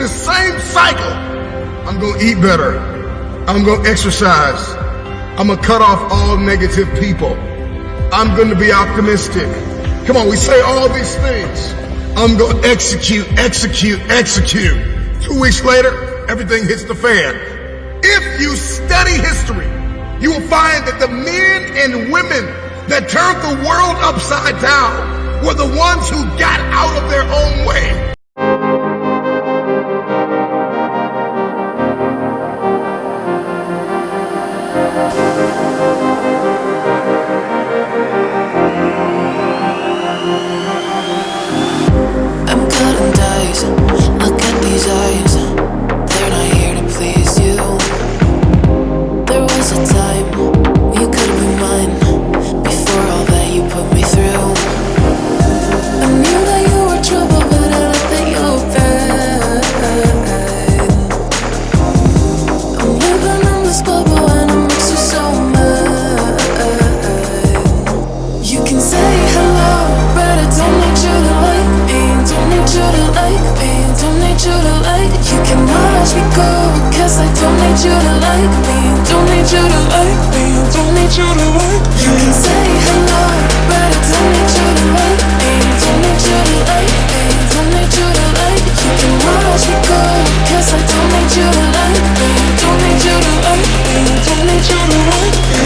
through the same cycle. I'm gonna eat better. I'm gonna exercise. I'm gonna cut off all negative people. I'm gonna be optimistic. Come on, we say all these things. I'm gonna execute. 2 weeks later, everything hits the fan. If you study history, you will find that the men and women that turned the world upside down were the ones who got out of their own way. I'm cutting dice, look at these eyes, they're not here to please you. There was a time you could be mine, before all that you put me through. I knew that you were trouble, but I don't think you were bad. I'm living in this bubble and it makes you so mad. You can say hello, but I don't need you to like me. Don't need you to like me, don't need you to like. You can watch me go, cause I don't need you to like me. Don't need you to like me, don't need you to like. You can say hello, but I don't need you to like me. Don't need you to like me, don't need you to like. You can watch me go, cause I don't need you to like me. Don't need you to like me, don't need you to like me.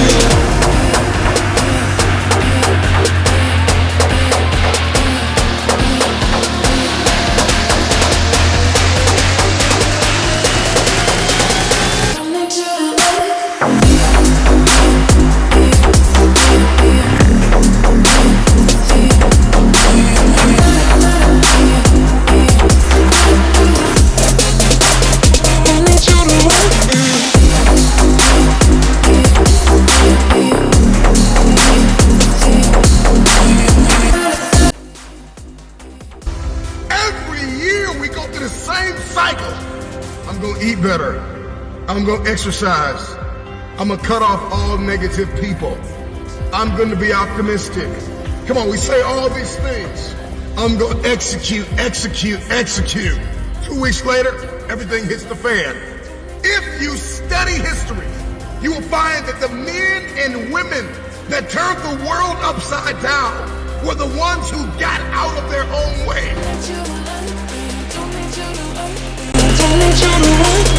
I'm gonna eat better. I'm gonna exercise. I'm gonna cut off all negative people. I'm gonna be optimistic. Come on, we say all these things. I'm gonna execute. 2 weeks later, everything hits the fan. If you study history, you will find that the men and women that turned the world upside down were the ones who got out of their own way. Don't need you to like.